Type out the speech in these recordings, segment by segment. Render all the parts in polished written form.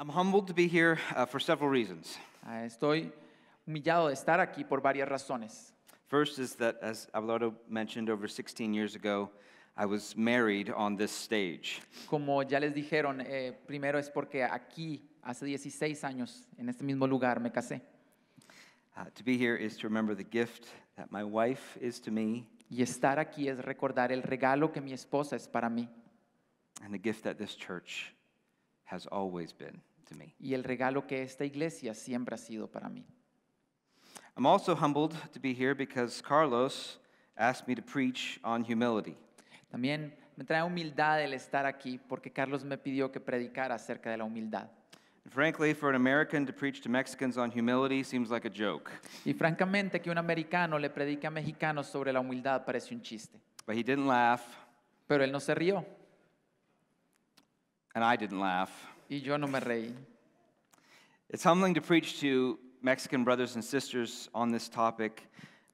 I'm humbled to be here for several reasons. Estoy humillado de estar aquí por varias razones. First is that, as Abelardo mentioned, over 16 years ago, I was married on this stage. Como ya les dijeron, primero es porque aquí, hace 16 años, en este mismo lugar, me casé. To be here is to remember the gift that my wife is to me Y estar aquí es recordar el regalo que mi esposa es para mí and the gift that this church has always been to me. y el regalo que esta iglesia siempre ha sido para mí. I'm also humbled to be here because Carlos asked me to preach on humility. También me trae humildad el estar aquí porque Carlos me pidió que predicara acerca de la humildad. And frankly, for an American to preach to Mexicans on humility seems like a joke. Y francamente que un americano le predique a mexicanos sobre la humildad parece un chiste. But he didn't laugh, Pero él no se rió and I didn't laugh. y yo no me reí. It's humbling to preach to Mexican brothers and sisters on this topic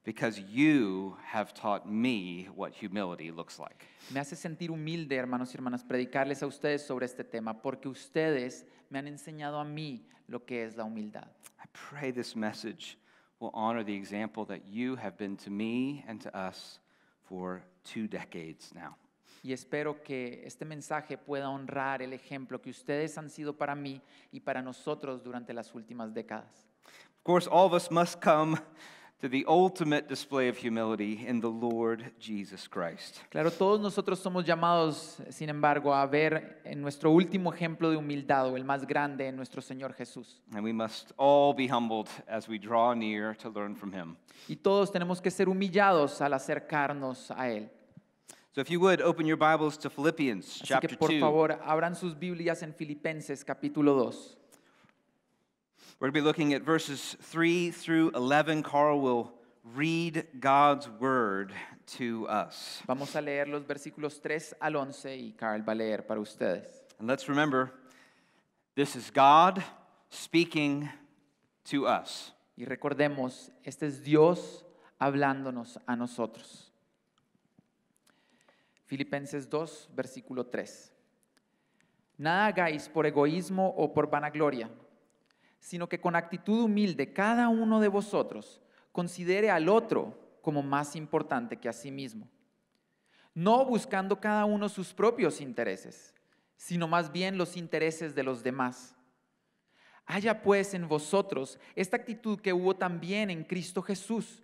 because you have taught me what humility looks like. Me hace sentir humilde, hermanos y hermanas, predicarles a ustedes sobre este tema porque ustedes me han enseñado a mí lo que es la humildad. I pray this message will honor the example that you have been to me and to us for 2 decades now. Y espero que este mensaje pueda honrar el ejemplo que ustedes han sido para mí y para nosotros durante las últimas décadas. Of course, all of us must come to the ultimate display of humility in the Lord Jesus Christ. Claro, todos nosotros somos llamados, sin embargo, a ver en nuestro último ejemplo de humildad, o el más grande, en nuestro Señor Jesús. And we must all be humbled as we draw near to learn from him. Y todos tenemos que ser humillados al acercarnos a Él. So if you would, open your Bibles to Philippians Así que chapter por 2. favor, abran sus Biblias en Filipenses capítulo 2. We're going to be looking at verses 3 through 11. Carl will read God's word to us. Vamos a leer los versículos 3 al 11 y Carl va a leer para ustedes. And let's remember, this is God speaking to us. Y recordemos, este es Dios hablándonos a nosotros. Filipenses 2, versículo 3. Nada hagáis por egoísmo o por vanagloria, sino que con actitud humilde cada uno de vosotros considere al otro como más importante que a sí mismo, no buscando cada uno sus propios intereses, sino más bien los intereses de los demás. Haya pues en vosotros esta actitud que hubo también en Cristo Jesús,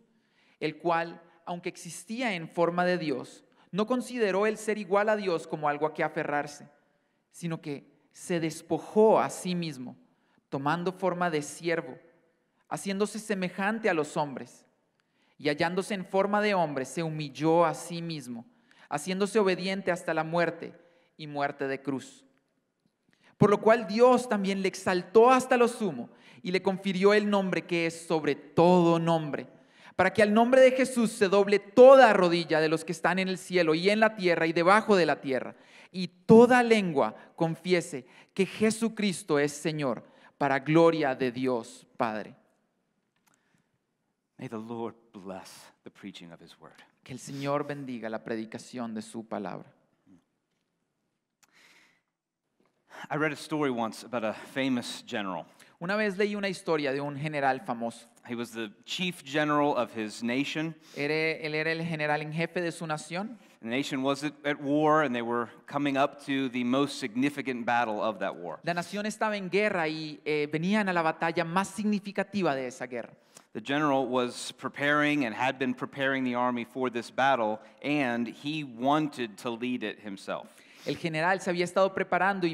el cual, aunque existía en forma de Dios, no consideró el ser igual a Dios como algo a que aferrarse, sino que se despojó a sí mismo, tomando forma de siervo, haciéndose semejante a los hombres, y hallándose en forma de hombre, se humilló a sí mismo, haciéndose obediente hasta la muerte y muerte de cruz. Por lo cual Dios también le exaltó hasta lo sumo y le confirió el nombre que es sobre todo nombre, para que al nombre de Jesús se doble toda rodilla de los que están en el cielo y en la tierra y debajo de la tierra, y toda lengua confiese que Jesucristo es Señor, para gloria de Dios Padre. May the Lord bless the preaching of his word. Que el Señor bendiga la predicación de su palabra. I read a story once about a famous general. Una vez leí una historia de un general famoso. He was the chief general of his nation. Él era el general en jefe de su nación. The nation was at war, and they were coming up to the most significant battle of that war. La nación estaba en guerra y venían a la batalla más significativa de esa guerra. The general was preparing and had been preparing the army for this battle, and he wanted to lead it himself. El general se había estado preparando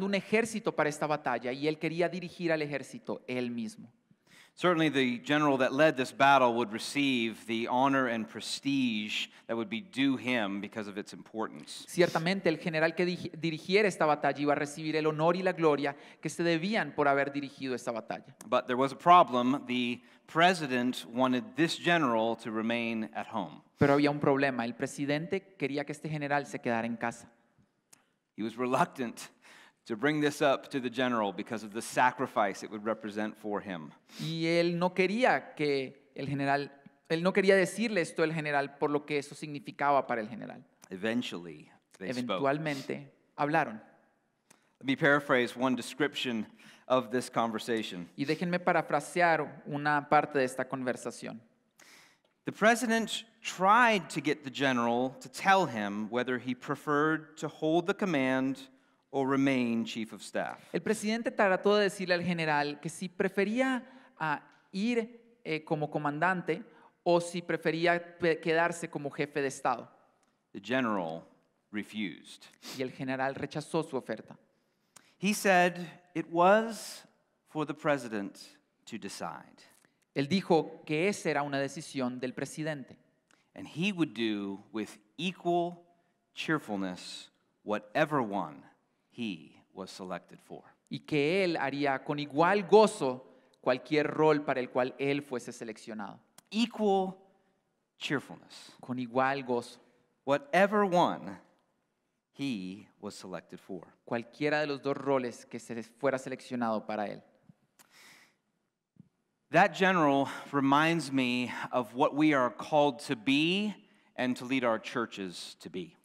un ejército para esta batalla y él quería dirigir al ejército él mismo. Certainly the general that led this battle would receive the honor and prestige that would be due him because of its importance. Ciertamente el general que dirigiera esta batalla iba a recibir el honor y la gloria que se debían por haber dirigido esta batalla. But there was a problem. The president wanted this general to remain at home. Pero había un problema. El presidente quería que este general se quedara en casa. He was reluctant to bring this up to the general because of the sacrifice it would represent for him. Y él no quería decirle esto al general por lo que eso significaba para el general. Eventually, they spoke. Eventualmente hablaron. Let me paraphrase one description of this conversation. Y déjenme parafrasear una parte de esta conversación. The president tried to get the general to tell him whether he preferred to hold the command or remain chief of staff. El presidente trató de decirle al general que si prefería ir como comandante o si prefería quedarse como jefe de Estado. The general refused. Y el general rechazó su oferta. He said it was for the president to decide, Él dijo que esa era una decisión del presidente and he would do with equal cheerfulness whatever one he was selected for. y que él haría con igual gozo cualquier rol para el cual él fuese seleccionado. Equal cheerfulness, Con igual gozo. whatever one he was selected for. Cualquiera de los dos roles que se fuera seleccionado para él. That general reminds me of what we are called to be and to lead our churches to be.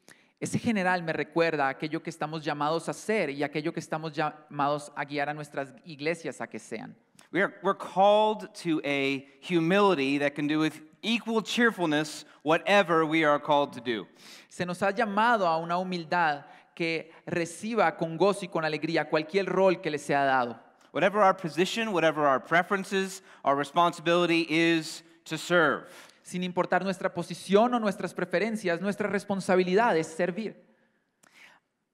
Ese general me recuerda aquello que estamos llamados a ser y aquello que estamos llamados a guiar a nuestras iglesias a que sean. We're called to a humility that can do with equal cheerfulness whatever we are called to do. Se nos ha llamado a una humildad que reciba con gozo y con alegría cualquier rol que le sea dado. Whatever our position, whatever our preferences, our responsibility is to serve. Sin importar nuestra posición o nuestras preferencias, nuestra responsabilidad es servir.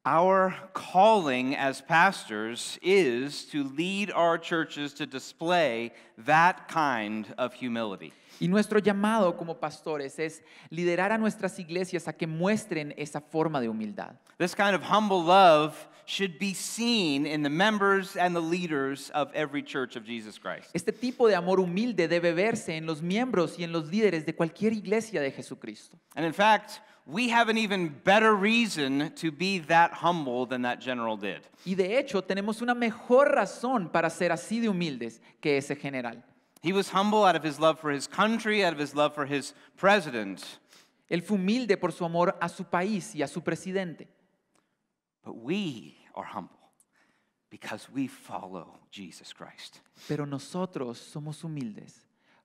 Our calling as pastors is to lead our churches to display that kind of humility. Y nuestro llamado como pastores es liderar a nuestras iglesias a que muestren esa forma de humildad. This kind of humble love should be seen in the members and the leaders of every church of Jesus Christ. Este tipo de amor humilde debe verse en los miembros y en los líderes de cualquier iglesia de Jesucristo. And in fact, we have an even better reason to be that humble than that general did. Y de hecho, tenemos una mejor razón para ser así de humildes que ese general. He was humble out of his love for his country, out of his love for his president. Él fue humilde por su amor a su país y a su presidente. But we are humble because we follow Jesus Christ. Pero nosotros somos humildes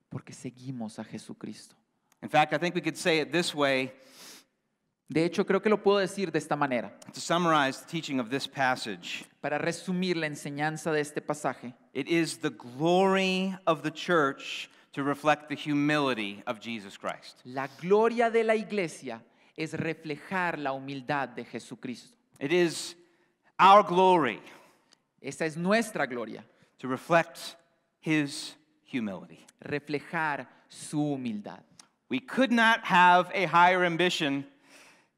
porque seguimos a Jesucristo. In fact, I think we could say it this way De hecho, creo que lo puedo decir de esta manera. to summarize the teaching of this passage. Para resumir la enseñanza de este pasaje, It is the glory of the church to reflect the humility of Jesus Christ. la gloria de la iglesia es reflejar la humildad de Jesucristo. It is our glory Esa es nuestra gloria, to reflect his humility. reflejar su humildad. We could not have a higher ambition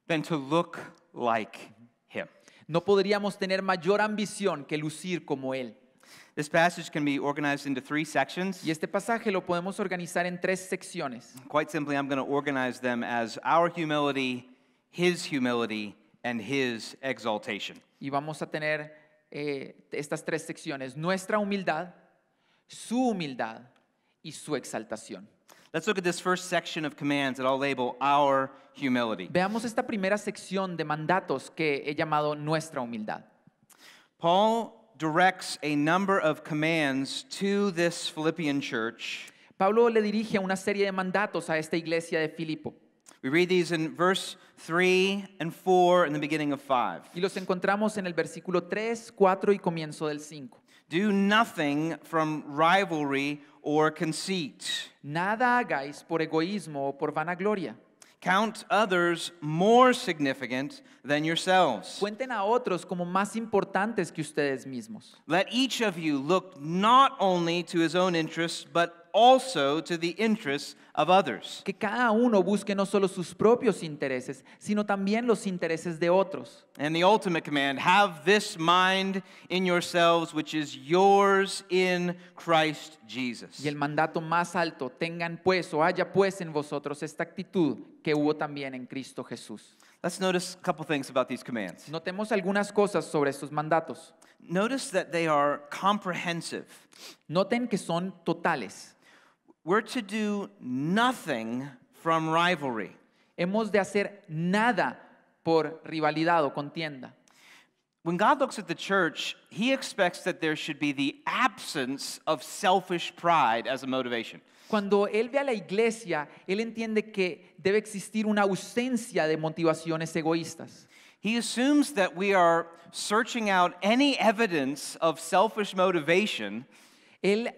than to look like him. No podríamos tener mayor ambición que lucir como Él. This passage can be organized into 3 sections. Y este pasaje lo podemos organizar en 3 secciones. Quite simply, I'm going to organize them as our humility, his humility, and his exaltation. Y vamos a tener estas 3 secciones: nuestra humildad, su humildad y su exaltación. Let's look at this first section of commands that I'll label our humility. Veamos esta primera sección de mandatos que he llamado nuestra humildad. Paul directs a number of commands to this Philippian church. Pablo le dirige una serie de mandatos a esta iglesia de Filipo. We read these in verse 3 and 4 and the beginning of 5. Y los encontramos en el versículo 3, 4 y comienzo del 5. Do nothing from rivalry or conceit. Nada hagáis por egoísmo o por vanagloria. Count others more significant than yourselves. Cuenten a otros como más importantes que ustedes mismos. Let each of you look not only to his own interests, but also to the interests of others. Que cada uno busque no solo sus propios intereses, sino también los intereses de otros. And the ultimate command, have this mind in yourselves, which is yours in Christ Jesus. Y el mandato más alto: tengan pues o haya pues en vosotros esta actitud que hubo también en Cristo Jesús. Let's notice a couple things about these commands. Notemos algunas cosas sobre estos mandatos. Notice that they are comprehensive. Noten que son totales. We're to do nothing from rivalry. Hemos de hacer nada por rivalidad o contienda. When God looks at the church, he expects that there should be the absence of selfish pride as a motivation. Cuando Él ve a la iglesia, Él entiende que debe existir una ausencia de motivaciones egoístas. He assumes that we are searching out any evidence of selfish motivation Él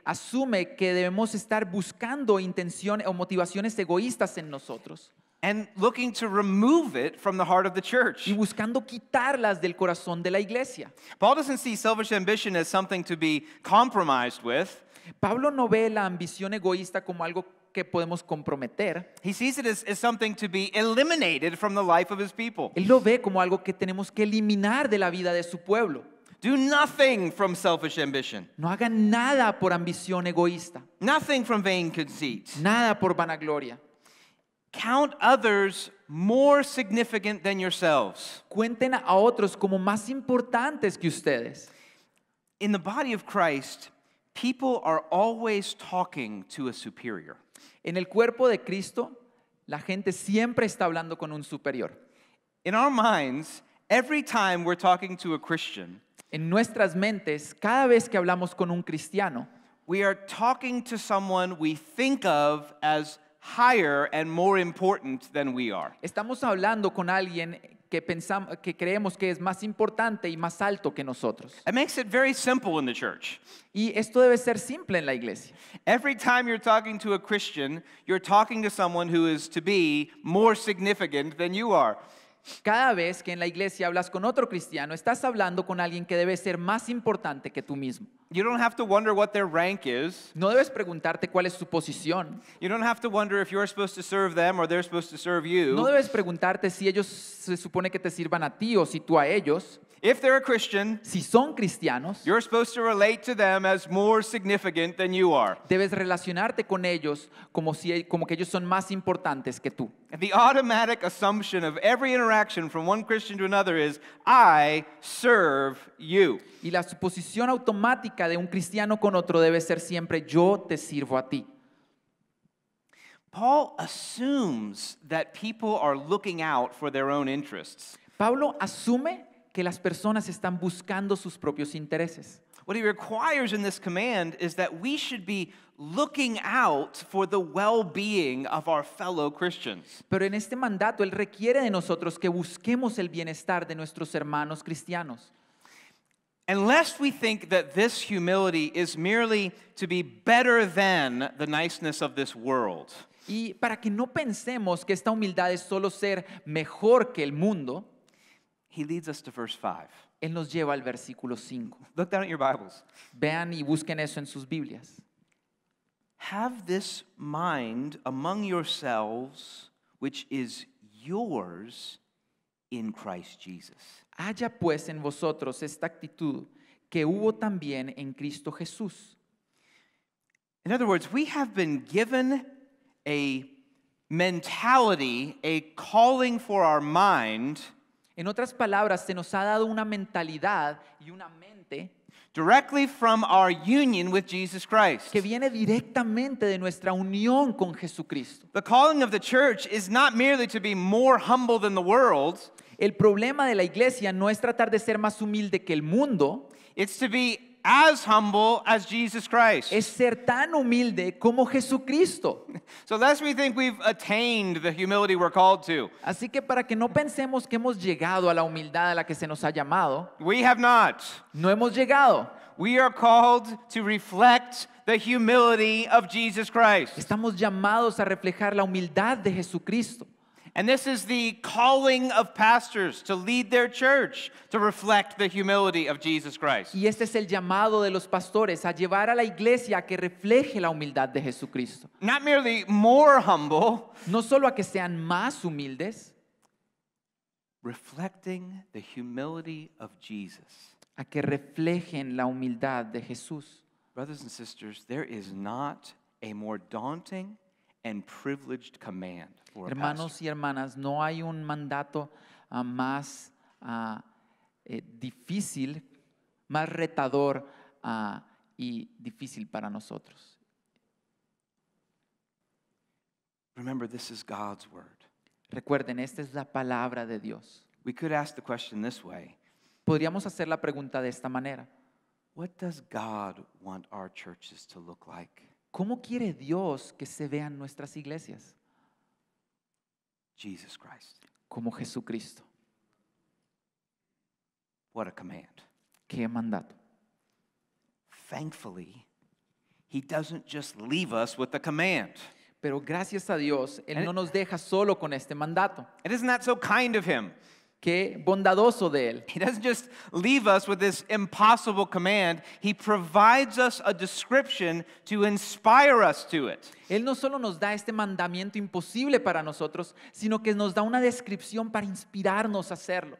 asume que debemos estar buscando intenciones o motivaciones egoístas en nosotros and looking to remove it from the heart of the church. y buscando quitarlas del corazón de la iglesia. Paul doesn't see selfish ambition as something to be compromised with. Pablo no ve la ambición egoísta como algo que podemos comprometer. He sees it as something to be eliminated from the life of his people. Él lo ve como algo que tenemos que eliminar de la vida de su pueblo. Do nothing from selfish ambition, No hagan nada por ambición egoísta, nothing from vain conceit. nada por vanagloria. Count others more significant than yourselves. Cuenten a otros como más importantes que ustedes. In the body of Christ, people are always talking to a superior. En el cuerpo de Cristo, la gente siempre está hablando con un superior. In our minds, every time we're talking to a Christian, En nuestras mentes, cada vez que hablamos con un cristiano, we are talking to someone we think of as higher and more important than we are. estamos hablando con alguien que creemos que es más importante y más alto que nosotros. It makes it very simple in the church. Y esto debe ser simple en la iglesia. Every time you're talking to a Christian, you're talking to someone who is to be more significant than you are. Cada vez que en la iglesia hablas con otro cristiano, estás hablando con alguien que debe ser más importante que tú mismo. You don't have to wonder what their rank is. No debes preguntarte cuál es su posición. You don't have to wonder if you're supposed to serve them or they're supposed to serve you. No debes preguntarte si ellos se supone que te sirvan a ti o si tú a ellos. If they're a Christian, Si son cristianos, you're supposed to relate to them as more significant than you are. debes relacionarte con ellos como que ellos son más importantes que tú. And the automatic assumption of every interaction from one Christian to another is, I serve you. Y la suposición automática de un cristiano con otro debe ser siempre yo te sirvo a ti. Paul assumes that people are looking out for their own interests. Pablo asume que las personas están buscando sus propios intereses. What he requires in this command is that we should be looking out for the well-being of our fellow Christians. Pero en este mandato él requiere de nosotros que busquemos el bienestar de nuestros hermanos cristianos. Unless we think that this humility is merely to be better than the niceness of this world, Y para que no pensemos que esta humildad es solo ser mejor que el mundo, he leads us to verse 5. él nos lleva al versículo 5. Look down at your Bibles. Vean y busquen eso en sus Biblias. Have this mind among yourselves, which is yours in Christ Jesus. Haya pues en vosotros esta actitud que hubo también en Cristo Jesús. In other words, we have been given a mentality, a calling for our mind En otras palabras, se nos ha dado una mentalidad y una mente directly from our union with Jesus Christ. que viene directamente de nuestra unión con Jesucristo. The calling of the church is not merely to be more humble than the world, El problema de la iglesia no es tratar de ser más humilde que el mundo, it's to be as humble as Jesus Christ. es ser tan humilde como Jesucristo. So lest we think we've attained the humility we're called to, Así que para que no pensemos que hemos llegado a la humildad a la que se nos ha llamado, we have not. no hemos llegado. We are called to reflect the humility of Jesus Christ. Estamos llamados a reflejar la humildad de Jesucristo. And this is the calling of pastors to lead their church to reflect the humility of Jesus Christ. Y este es el llamado de los pastores, a llevar a la iglesia a que refleje la humildad de Jesucristo. Not merely more humble, No solo a que sean más humildes, reflecting the humility of Jesus. a que reflejen la humildad de Jesús. Brothers and sisters, there is not a more daunting and privileged command for a pastor. Hermanos y hermanas, no hay un mandato más difícil, más retador y difícil para nosotros. Remember, this is God's word. Recuerden, esta es la palabra de Dios. We could ask the question this way. Podríamos hacer la pregunta de esta manera. What does God want our churches to look like? ¿Cómo quiere Dios que se vean nuestras iglesias? Jesus Christ. Como Jesucristo. What a command. ¿Qué mandato? Thankfully, he doesn't just leave us with the command. Pero gracias a Dios, Él no nos deja solo con este mandato. And isn't that so kind of him? Qué bondadoso de Él. He doesn't just leave us with this impossible command. He provides us a description to inspire us to it. Él no solo nos da este mandamiento imposible para nosotros, sino que nos da una descripción para inspirarnos a hacerlo.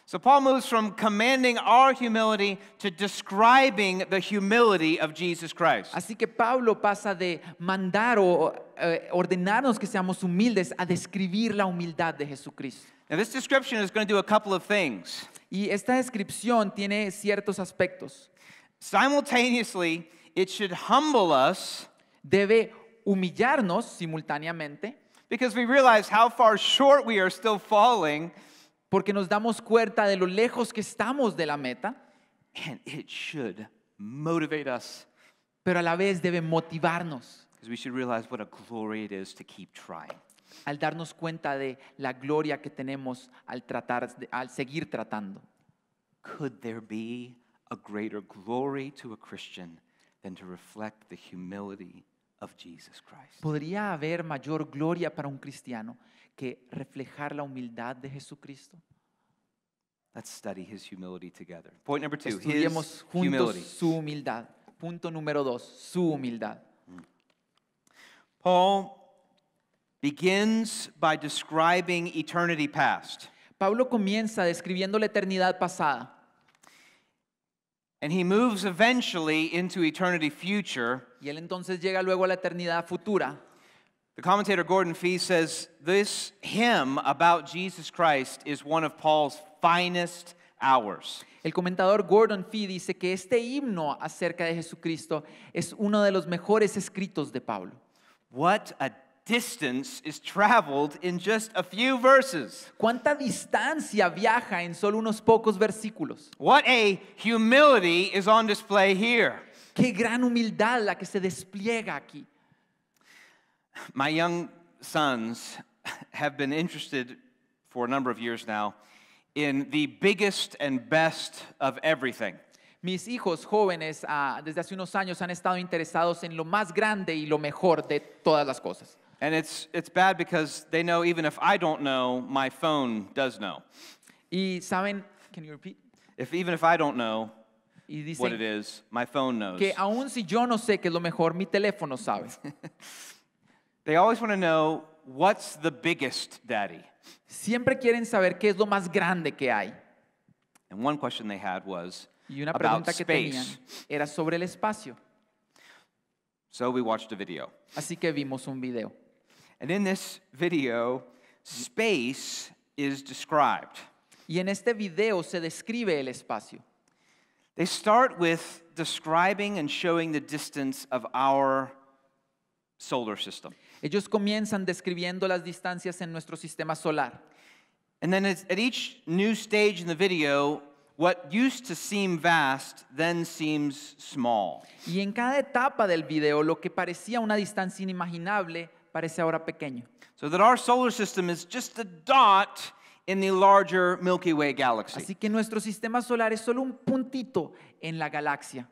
So Paul moves from commanding our humility to describing the humility of Jesus Christ. Así que Pablo pasa de mandar o ordenarnos que seamos humildes a describir la humildad de Jesucristo. Now this description is going to do a couple of things. Y esta descripción tiene ciertos aspectos. Simultaneously, it should humble us Debe humillarnos simultáneamente because we realize how far short we are still falling, porque nos damos cuenta de lo lejos que estamos de la meta, and it should motivate us pero a la vez debe motivarnos because we should realize what a glory it is to keep trying. al darnos cuenta de la gloria que tenemos al seguir tratando. Could there be a greater glory to a Christian than to reflect the humility of Jesus Christ? ¿Podría haber mayor gloria para un cristiano que reflejar la humildad de Jesucristo? Let's study his humility together. Point number 2, Estudiemos his juntos humility. su humildad. Punto número 2, su humildad. Paul begins by describing eternity past. Pablo comienza describiendo la eternidad pasada And he moves eventually into eternity future. y él entonces llega luego a la eternidad futura. The commentator Gordon Fee says this hymn about Jesus Christ is one of Paul's finest hours. El comentador Gordon Fee dice que este himno acerca de Jesucristo es uno de los mejores escritos de Pablo. What a distance is traveled in just a few verses. ¿Cuánta distancia viaja en solo unos pocos versículos? What a humility is on display here. Qué gran humildad la que se despliega aquí. My young sons have been interested for a number of years now in the biggest and best of everything. Mis hijos jóvenes desde hace unos años han estado interesados en lo más grande y lo mejor de todas las cosas. And it's bad because they know even if I don't know, my phone does know. Y saben, can you repeat? Even if I don't know Y what it dicen is, my phone knows. que aun si yo no sé qué es lo mejor, mi teléfono sabe. They always want to know what's the biggest, Daddy. Siempre quieren saber qué es lo más grande que hay. And one question they had was Y una about pregunta que tenían space. era sobre el espacio. So we watched a video. Así que vimos un video. And in this video, space is described. Y en este video se describe el espacio. They start with describing and showing the distance of our solar system. Ellos comienzan describiendo las distancias en nuestro sistema solar. And then at each new stage in the video, what used to seem vast then seems small. Y en cada etapa del video, lo que parecía una distancia inimaginable parece ahora pequeño. So that our solar system is just a dot in the larger Milky Way galaxy. Así que nuestro sistema solar es solo un puntito en la galaxia.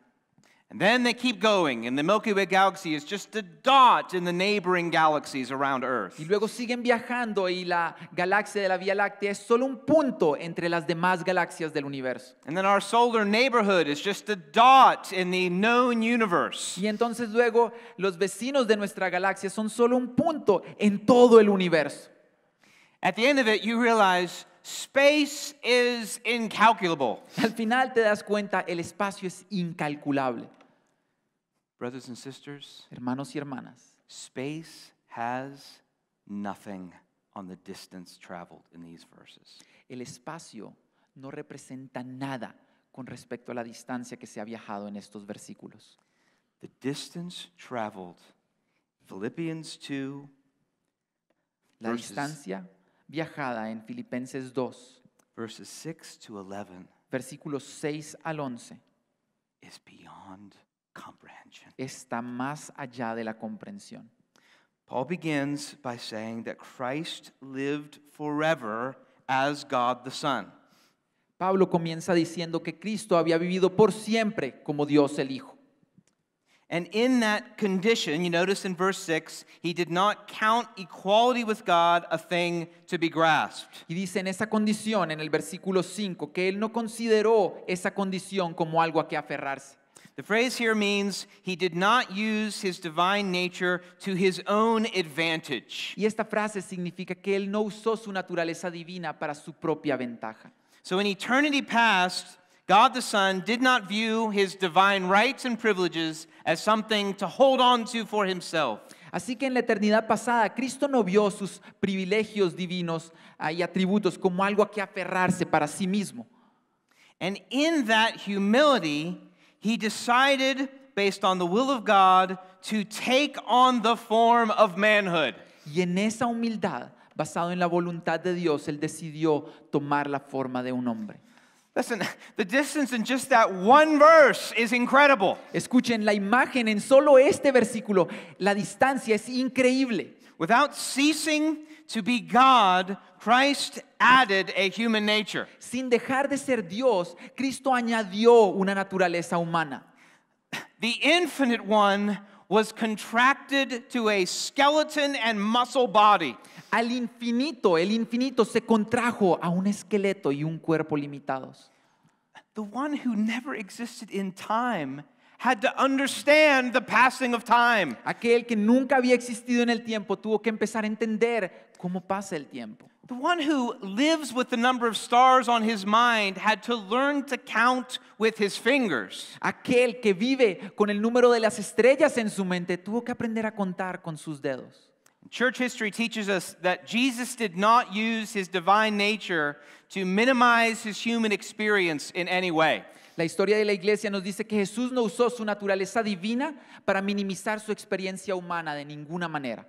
And then they keep going, and the Milky Way galaxy is just a dot in the neighboring galaxies around Earth. Y luego siguen viajando y la galaxia de la Vía Láctea es solo un punto entre las demás galaxias del universo. And then our solar neighborhood is just a dot in the known universe. Y entonces luego los vecinos de nuestra galaxia son solo un punto en todo el universo. At the end of it, you realize space is incalculable. Al final te das cuenta, el espacio es incalculable. Brothers and sisters, Hermanos y hermanas, space has nothing on the distance traveled in these verses. el espacio no representa nada con respecto a la distancia que se ha viajado en estos versículos. The distance traveled, Philippians 2, La verses- distancia viajada en Filipenses 2, verses 6 to 11, versículos 6 al 11, is beyond comprehension. está más allá de la comprensión. Paul begins by saying that Christ lived forever as God the Son. Pablo comienza diciendo que Cristo había vivido por siempre como Dios el Hijo. And in that condition, you notice in verse 6, he did not count equality with God a thing to be grasped. Y dice en esa condición, en el versículo 5, que él no consideró esa condición como algo a que aferrarse. The phrase here means he did not use his divine nature to his own advantage. Y esta frase significa que él no usó su naturaleza divina para su propia ventaja. So in eternity past, God the Son did not view his divine rights and privileges as something to hold on to for himself. Así que en la eternidad pasada, Cristo no vio sus privilegios divinos y atributos como algo a que aferrarse para sí mismo. And in that humility, he decided, based on the will of God, to take on the form of manhood. Y en esa humildad, basado en la voluntad de Dios, él decidió tomar la forma de un hombre. Listen, the distance in just that one verse is incredible. Escuchen la imagen en solo este versículo. La distancia es increíble. Without ceasing to be God, Christ added a human nature. Sin dejar de ser Dios, Cristo añadió una naturaleza humana. The infinite one was contracted to a skeleton and muscle body. Al infinito, el infinito se contrajo a un esqueleto y un cuerpo limitados. The one who never existed in time had to understand the passing of time. Aquel que nunca había existido en el tiempo tuvo que empezar a entender cómo pasa el tiempo. The one who lives with the number of stars on his mind had to learn to count with his fingers. Aquel que vive con el número de las estrellas en su mente tuvo que aprender a contar con sus dedos. Church history teaches us that Jesus did not use his divine nature to minimize his human experience in any way. La historia de la iglesia nos dice que Jesús no usó su naturaleza divina para minimizar su experiencia humana de ninguna manera.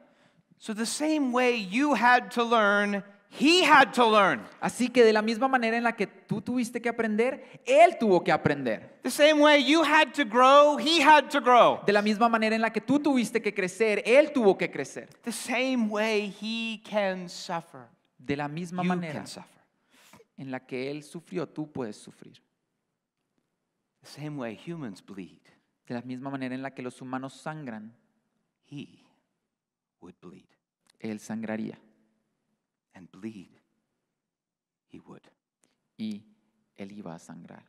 So the same way you had to learn, he had to learn. Así que de la misma manera en la que tú tuviste que aprender, Él tuvo que aprender. The same way you had to grow, he had to grow. De la misma manera en la que tú tuviste que crecer, Él tuvo que crecer. The same way he can suffer, De la misma you manera can suffer. en la que Él sufrió, tú puedes sufrir. The same way humans bleed, De la misma manera en la que los humanos sangran, he would bleed. Él sangraría And bleed, he would. y Él iba a sangrar.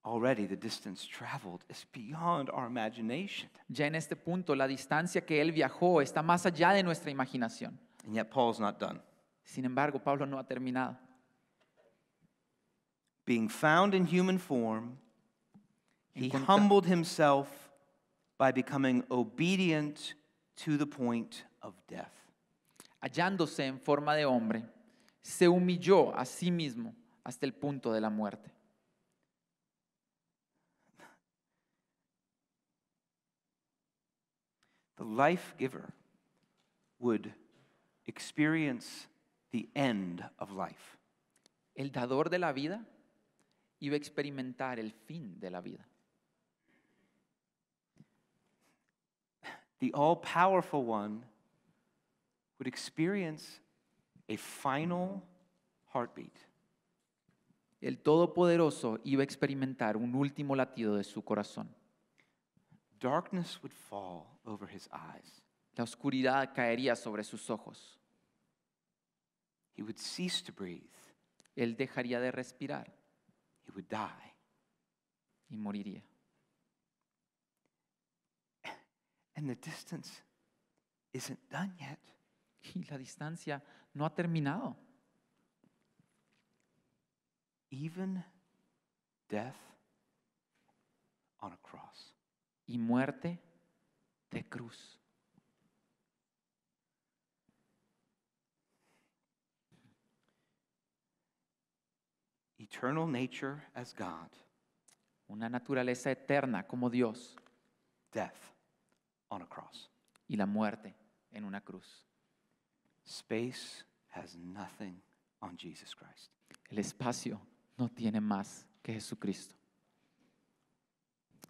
Already the distance traveled is beyond our imagination. Ya en este punto, la distancia que Él viajó está más allá de nuestra imaginación. And yet Paul's not done. Sin embargo, Pablo no ha terminado. Being found in human form, he Encontra- humbled himself by becoming obedient to the point of death. Hallándose en forma de hombre, se humilló a sí mismo hasta el punto de la muerte. The life giver would experience the end of life. El dador de la vida iba a experimentar el fin de la vida. The all-powerful one would experience a final heartbeat. El Todopoderoso iba a experimentar un último latido de su corazón. Darkness would fall over his eyes. La oscuridad caería sobre sus ojos. He would cease to breathe. Él dejaría de respirar He would die. y moriría. And the distance isn't done yet. Y la distancia no ha terminado. Even death on a cross. Y muerte de cruz. Eternal nature as God. Una naturaleza eterna como Dios Death on a cross. y la muerte en una cruz. Space has nothing on Jesus Christ. El espacio no tiene más que Jesucristo.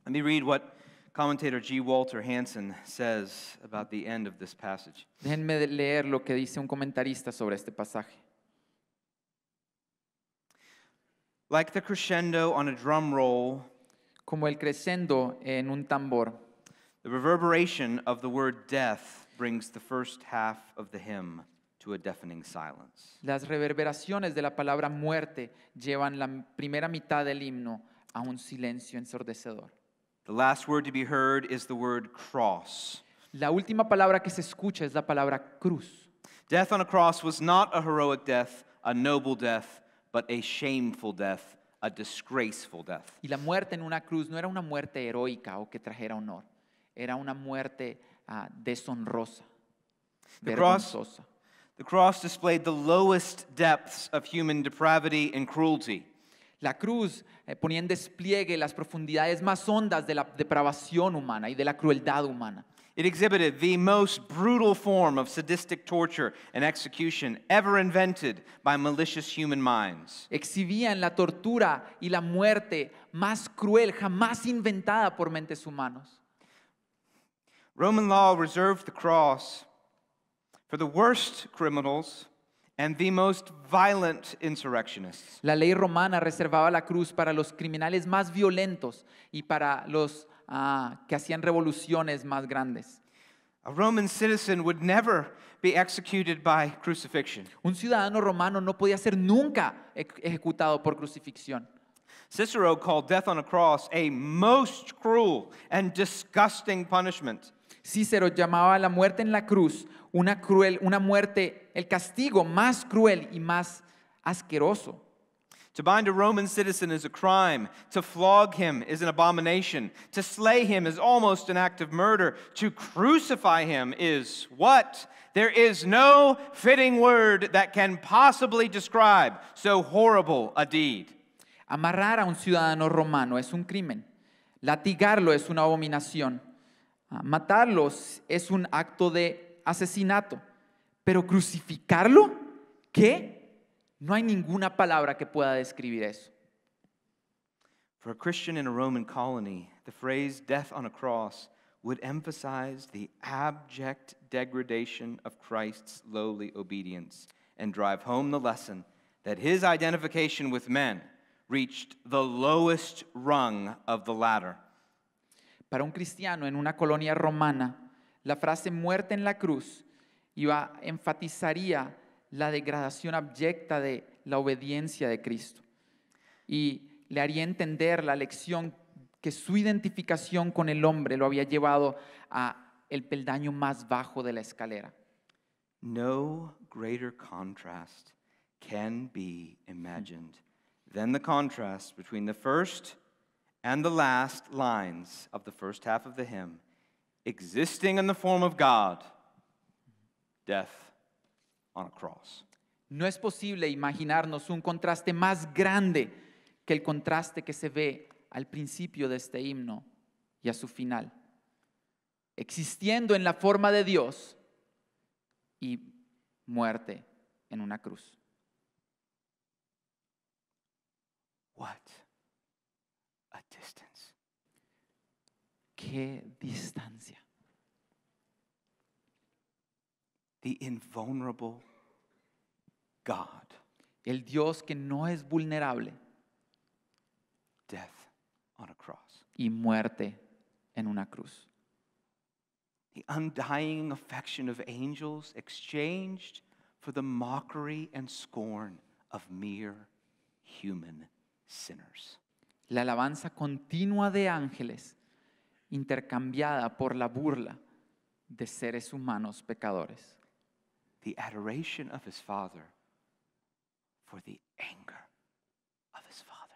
Let me read what commentator G. Walter Hansen says about the end of this passage. Déjenme leer lo que dice un comentarista sobre este pasaje. Like the crescendo on a drum roll, Como el crescendo en un tambor, the reverberation of the word death brings the first half of the hymn to a deafening silence. las reverberaciones de la palabra muerte llevan la primera mitad del himno a un silencio ensordecedor. The last word to be heard is the word cross. La última palabra que se escucha es la palabra cruz. Death on a cross was not a heroic death, a noble death, but a shameful death, a disgraceful death. Y la muerte en una cruz no era una muerte heroica o que trajera honor, era una muerte deshonrosa, The cross- vergonzosa. The cross displayed the lowest depths of human depravity and cruelty. La cruz ponía en despliegue las profundidades más hondas de la depravación humana y de la crueldad humana. It exhibited the most brutal form of sadistic torture and execution ever invented by malicious human minds. Exhibían la tortura y la muerte más cruel jamás inventada por mentes humanos. Roman law reserved the cross for the worst criminals and the most violent insurrectionists. La ley romana reservaba la cruz para los criminales más violentos y para los que hacían revoluciones más grandes. A Roman citizen would never be executed by crucifixion. Un ciudadano romano no podía ser nunca ejecutado por crucifixión. Cicero called death on a cross a most cruel and disgusting punishment. Cícero llamaba a la muerte en la cruz una muerte, el castigo más cruel y más asqueroso. To bind a Roman citizen is a crime. To flog him is an abomination. To slay him is almost an act of murder. To crucify him is what? There is no fitting word that can possibly describe so horrible a deed. Amarrar a un ciudadano romano es un crimen. Latigarlo es una abominación. Matarlos es un acto de asesinato. Pero crucificarlo, ¿qué? No hay ninguna palabra que pueda describir eso. For a Christian in a Roman colony, the phrase death on a cross would emphasize the abject degradation of Christ's lowly obedience and drive home the lesson that his identification with men reached the lowest rung of the ladder. Para un cristiano en una colonia romana, la frase muerte en la cruz enfatizaría la degradación abyecta de la obediencia de Cristo y le haría entender la lección que su identificación con el hombre lo había llevado a el peldaño más bajo de la escalera. No greater contrast can be imagined than the contrast between the first and the last lines of the first half of the hymn, existing in the form of God, death on a cross. No es posible imaginarnos un contraste más grande que el contraste que se ve al principio de este himno y a su final. Existiendo en la forma de Dios y muerte en una cruz. What a distance. ¡Qué distancia! The invulnerable God, El Dios que no es vulnerable death on a cross. y muerte en una cruz. The undying affection of angels exchanged for the mockery and scorn of mere human sinners. La alabanza continua de ángeles intercambiada por la burla de seres humanos pecadores. The adoration of his Father for the anger of his Father.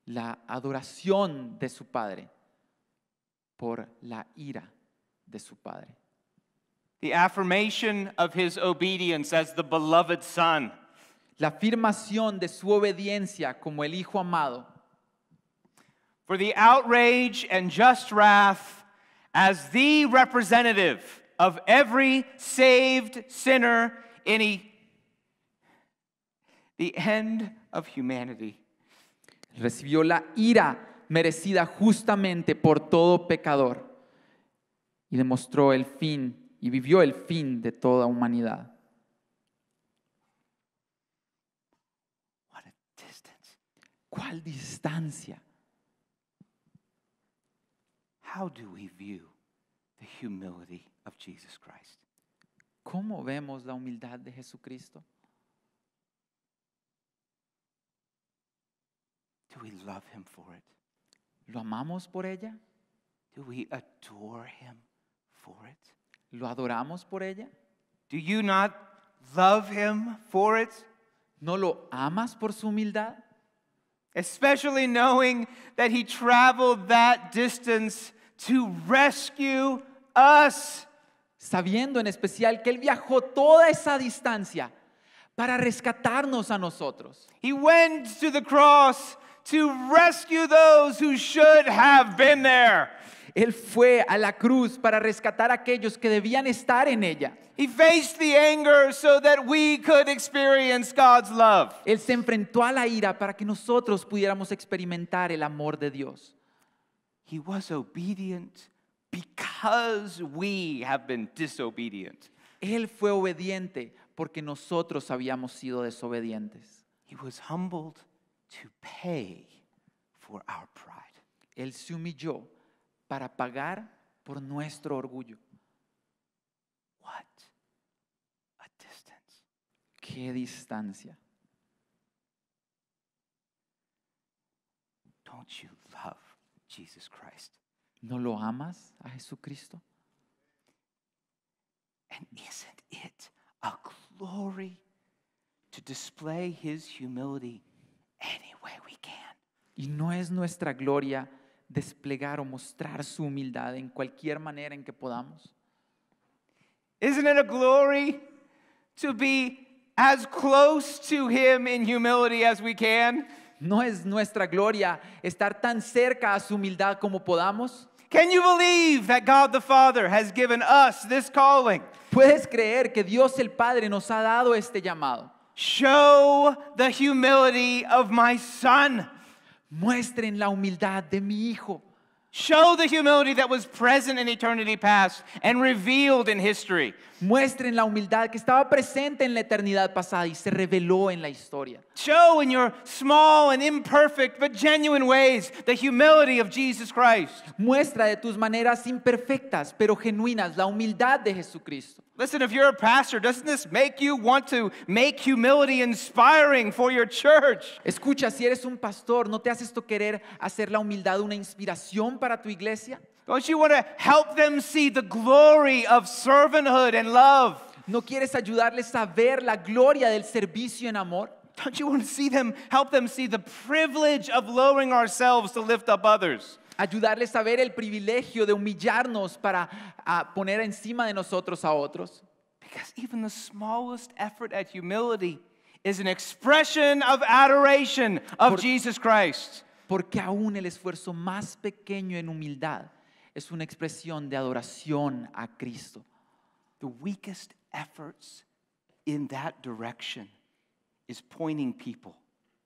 La adoración de su Padre por la ira de su Padre. The affirmation of his obedience as the beloved Son. La afirmación de su obediencia como el Hijo amado. For the outrage and just wrath as the representative of every saved sinner in the end of humanity. Recibió la ira merecida justamente por todo pecador y demostró el fin y vivió el fin de toda humanidad. What a distance. ¿Cuál distancia? How do we view the humility of Jesus Christ? ¿Cómo vemos la humildad de Jesucristo? Do we love him for it? ¿Lo amamos por ella? Do we adore him for it? ¿Lo adoramos por ella? Do you not love him for it? ¿No lo amas por su humildad? Especially knowing that he traveled that distance to rescue us. Sabiendo en especial que Él viajó toda esa distancia para rescatarnos a nosotros. He went to the cross to rescue those who should have been there. Él fue a la cruz para rescatar a aquellos que debían estar en ella. He faced the anger so that we could experience God's love. Él se enfrentó a la ira para que nosotros pudiéramos experimentar el amor de Dios. He was obedient because we have been disobedient. Él fue obediente porque nosotros habíamos sido desobedientes. He was humbled to pay for our pride. Él se humilló para pagar por nuestro orgullo. What a distance. ¡Qué distancia! Don't you love Jesus Christ? ¿No lo amas a Jesucristo? And isn't it a glory to display his humility any way we can? ¿Y no es nuestra gloria desplegar o mostrar su humildad en cualquier manera en que podamos? Isn't it a glory to be as close to him in humility as we can? ¿No es nuestra gloria estar tan cerca a su humildad como podamos? Can you believe that God the Father has given us this calling? ¿Puedes creer que Dios el Padre nos ha dado este llamado? Show the humility of my son. Muestren la humildad de mi Hijo. Show the humility that was present in eternity past and revealed in history. Muestren la humildad que estaba presente en la eternidad pasada y se reveló en la historia. Show in your small and imperfect but genuine ways the humility of Jesus Christ. Muestra de tus maneras imperfectas pero genuinas la humildad de Jesucristo. Listen, if you're a pastor, doesn't this make you want to make humility inspiring for your church? Escucha, si eres un pastor, ¿no te hace esto querer hacer la humildad una inspiración para tu iglesia? Don't you want to help them see the glory of servanthood and love? ¿No quieres ayudarles a ver la gloria del servicio en amor? Don't you want to see them, help them see the privilege of lowering ourselves to lift up others? Ayudarles a ver el privilegio de humillarnos para poner encima de nosotros a otros. Because even the smallest effort at humility is an expression of adoration of Jesus Christ. Porque aún el esfuerzo más pequeño en humildad es una expresión de adoración a Cristo. The weakest efforts in that direction is pointing people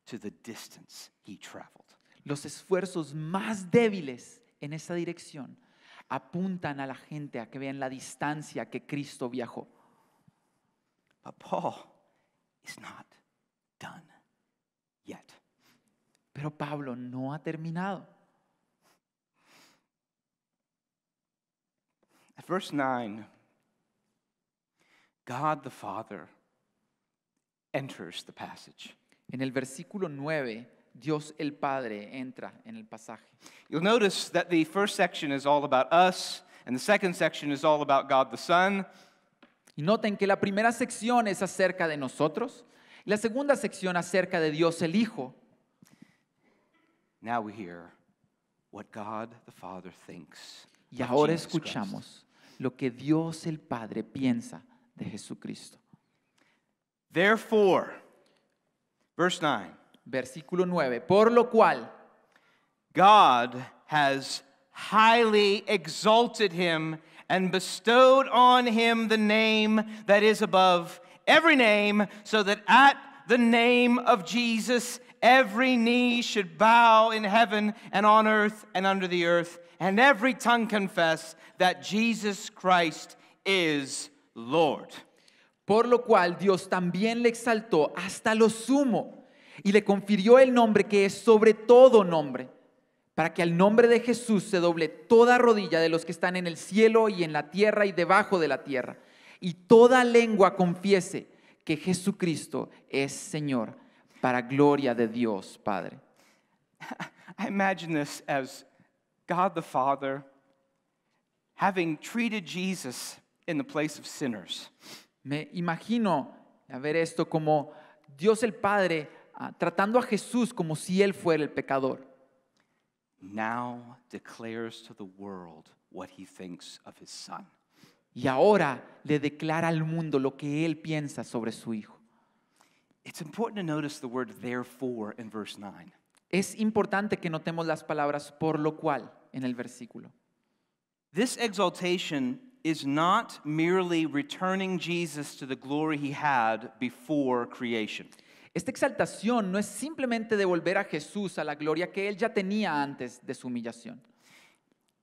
to the distance he traveled. Los esfuerzos más débiles en esa dirección apuntan a la gente a que vean la distancia que Cristo viajó. But Paul is not done yet. Pero Pablo no ha terminado. At verse 9, God the Father enters the passage. En el versículo 9, Dios el Padre entra en el pasaje. You'll notice that the first section is all about us, and the second section is all about God the Son. Y noten que la primera sección es acerca de nosotros, y la segunda sección acerca de Dios el Hijo. Now we hear what God the Father thinks. Y of ahora Jesus Christ. escuchamos lo que Dios el Padre piensa de Jesucristo. Therefore, verse 9, Versículo 9. Por lo cual, God has highly exalted him and bestowed on him the name that is above every name, so that at the name of Jesus, every knee should bow in heaven and on earth and under the earth, and every tongue confess that Jesus Christ is Lord. Por lo cual Dios también le exaltó hasta lo sumo y le confirió el nombre que es sobre todo nombre, para que al nombre de Jesús se doble toda rodilla de los que están en el cielo y en la tierra y debajo de la tierra, y toda lengua confiese que Jesucristo es Señor, para gloria de Dios Padre. I imagine this as God the Father having treated Jesus in the place of sinners. Me imagino a ver esto como Dios el Padre tratando a Jesús como si Él fuera el pecador. Now declares to the world what he thinks of his son. Y ahora le declara al mundo lo que Él piensa sobre su Hijo. It's important to notice the word therefore in verse 9. Es importante que notemos las palabras por lo cual en el versículo. This exaltation is not merely returning Jesus to the glory he had before creation. Esta exaltación no es simplemente devolver a Jesús a la gloria que Él ya tenía antes de su humillación.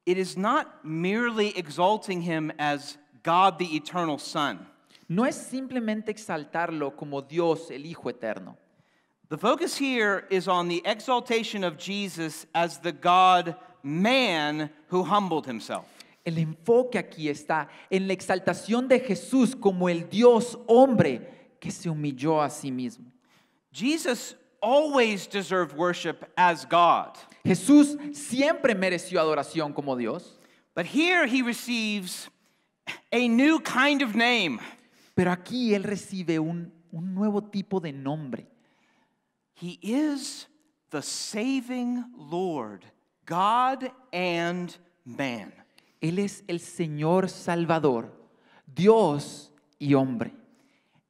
It is not merely exalting him as God the eternal Son. No es simplemente exaltarlo como Dios el Hijo eterno. The focus here is on the exaltation of Jesus as the God-man who humbled himself. El enfoque aquí está en la exaltación de Jesús como el Dios hombre que se humilló a sí mismo. Jesus always deserved worship as God. Jesús siempre mereció adoración como Dios, But here he receives a new kind of name. pero aquí Él recibe un nuevo tipo de nombre. He is the saving Lord, God and man. Él es el Señor Salvador, Dios y hombre.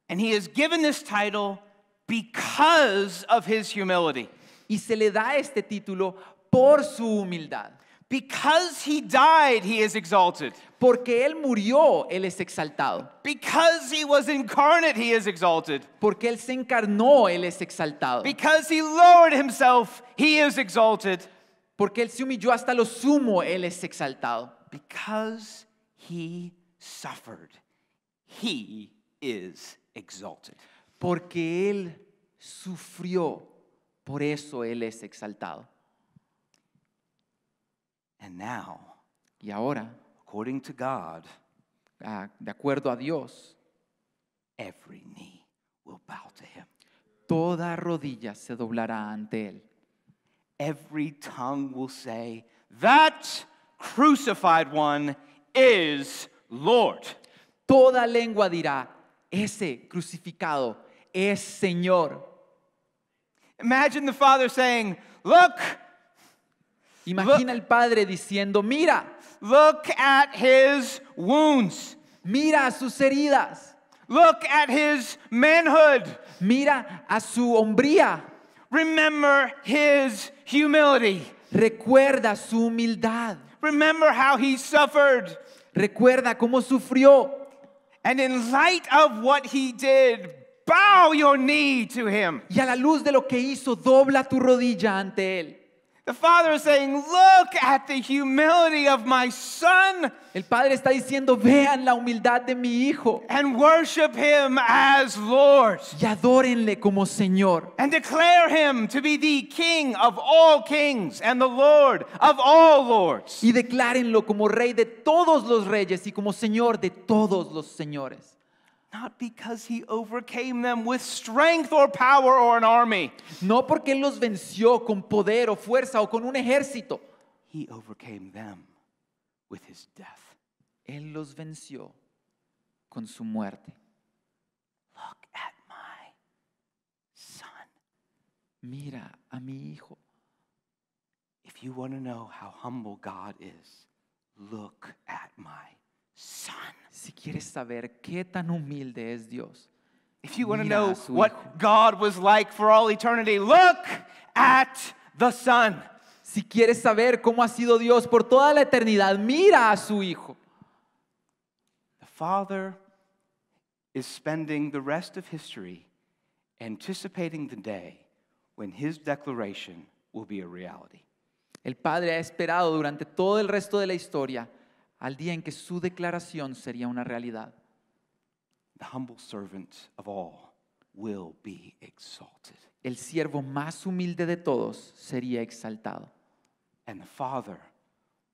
And he is given this title because of his humility. Y se le da este título por su humildad. Because he died, he is exalted. Porque Él murió, Él es exaltado. Because he was incarnate, he is exalted. Porque Él se encarnó, Él es exaltado. Because he lowered himself, he is exalted. Porque Él se humilló hasta lo sumo, Él es exaltado. Because he suffered, he is exalted. Porque Él sufrió, por eso Él es exaltado. And now, Y ahora, according to God, de acuerdo a Dios, every knee will bow to him. toda rodilla se doblará ante Él. Every tongue will say, that crucified one is Lord. Toda lengua dirá, ese crucificado es Señor. Imagine the Father saying, look Imagina el Padre diciendo, mira, at his wounds. mira sus heridas, Look at his manhood. mira a su hombría, Remember his humility. recuerda su humildad, Remember how he suffered. recuerda cómo sufrió. And in light of what he did, bow your knee to him. Y a la luz de lo que hizo, dobla tu rodilla ante Él. The Father is saying, look at the humility of my son El Padre está diciendo, vean la humildad de mi Hijo and worship him as Lord. y adórenle como Señor. And declare him to be the King of all kings and the Lord of all lords. Y declárenlo como Rey de todos los reyes y como Señor de todos los señores. Not because he overcame them with strength or power or an army. No porque Él los venció con poder o fuerza o con un ejército. He overcame them with his death. Él los venció con su muerte. Look at my son. Mira a mi Hijo. If you want to know how humble God is, look at my son. Si quieres saber qué tan humilde es Dios, If you want to Mira know a su what hijo. God was like for all eternity, look at the Son. si quieres saber cómo ha sido Dios por toda la eternidad, mira a su Hijo. The Father is spending the rest of history anticipating the day when his declaration will be a reality. El Padre ha esperado durante todo el resto de la historia al día en que su declaración sería una realidad. The humble servant of all will be exalted. El siervo más humilde de todos sería exaltado. And the Father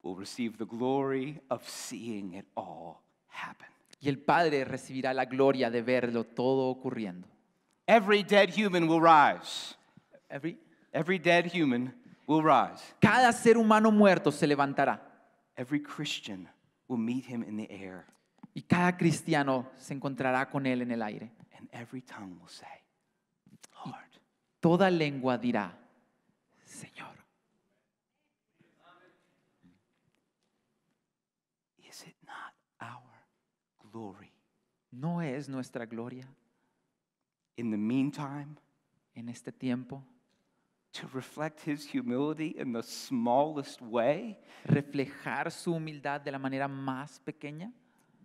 will receive the glory of seeing it all happen. Y el Padre recibirá la gloria de verlo todo ocurriendo. Every dead human will rise. Every dead human will rise. Cada ser humano muerto se levantará. Every Christian will meet him in the air. Y cada cristiano se encontrará con él en el aire. And every tongue will say, Lord. Toda lengua dirá, Señor. Is it not our glory? ¿No es nuestra gloria In the meantime, en este tiempo to reflect his humility in the smallest way? reflejar su humildad de la manera más pequeña?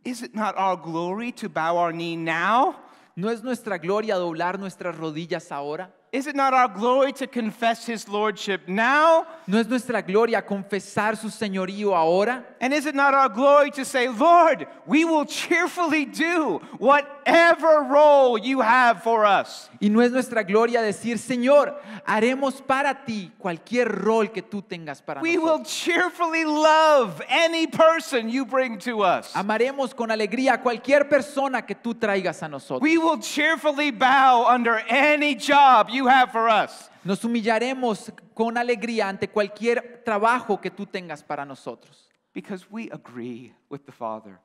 Is it not our glory to bow our knee now? ¿No es nuestra gloria doblar nuestras rodillas ahora? Is it not our glory to confess his lordship now? ¿No es nuestra gloria confesar su señorío ahora? And is it not our glory to say, Lord, we will cheerfully do whatever role you have for us? ¿Y no es nuestra gloria decir, Señor, haremos para ti cualquier rol que tú tengas para We will nosotros? cheerfully love any person you bring to us. Amaremos con alegría a cualquier persona que tú traigas a nosotros. We will cheerfully bow under any job you have for us. Nos humillaremos con alegría ante cualquier trabajo que tú tengas para nosotros. Because we agree with the Father.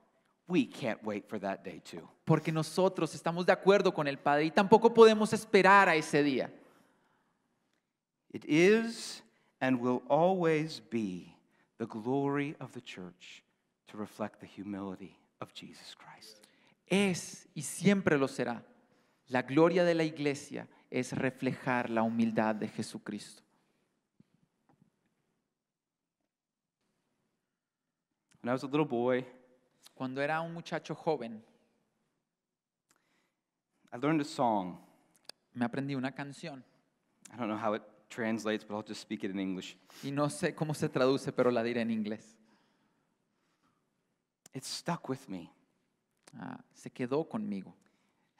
We can't wait for that day too. Porque nosotros estamos de acuerdo con el Padre y tampoco podemos esperar a ese día. It is and will always be the glory of the church to reflect the humility of Jesus Christ. Es y siempre lo será. La gloria de la iglesia es reflejar la humildad de Jesucristo. When I was a little boy, Cuando era un muchacho joven, I learned a song. me aprendí una canción I don't know how it translates, but I'll just speak it in English. y no sé cómo se traduce, pero la diré en inglés. It stuck with me. Se quedó conmigo.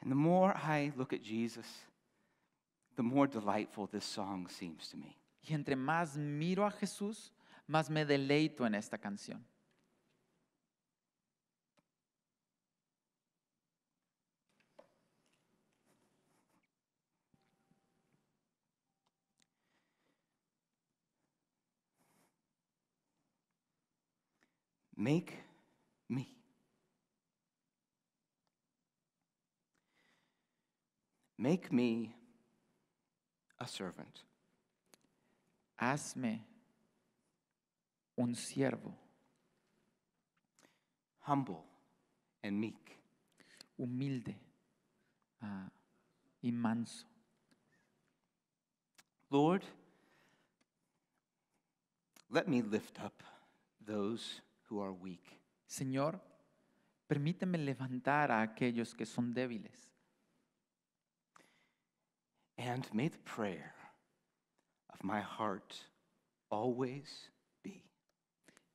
And the more I look at Jesus, the more delightful this song seems to me. Y entre más miro a Jesús, más me deleito en esta canción. Make me. Make me a servant. Hazme un siervo, Humble and meek. humilde y manso. Lord, let me lift up those who are weak. Señor, permíteme levantar a aquellos que son débiles. And may the prayer of my heart always be,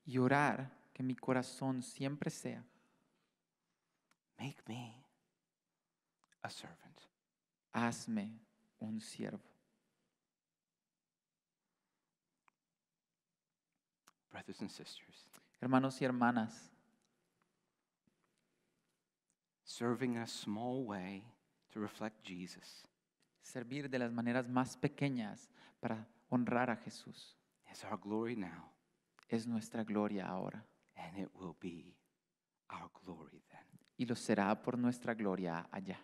Y orar que mi corazón siempre sea, make me a servant. hazme un siervo. Brothers and sisters, Hermanos y hermanas, serving in a small way to reflect Jesus servir de las maneras más pequeñas para honrar a Jesús is our glory now, es nuestra gloria ahora and it will be our glory then. y lo será por nuestra gloria allá.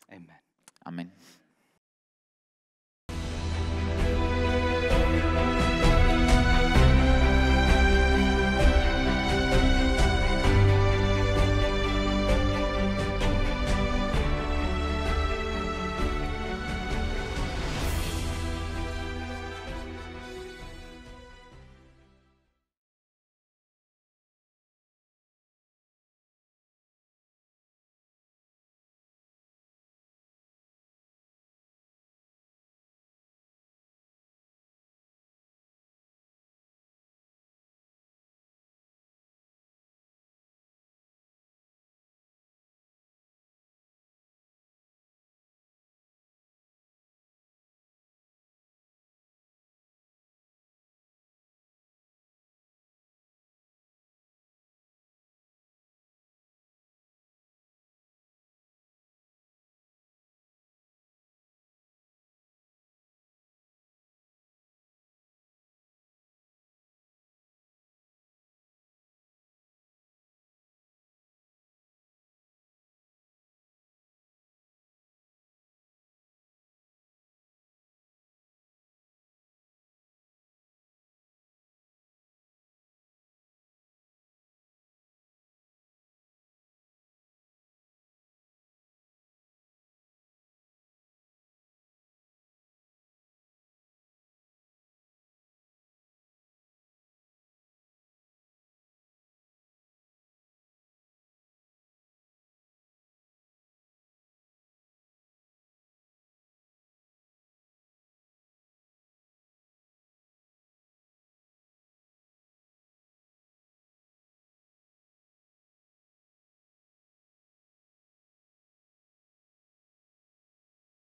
Amen. Amén.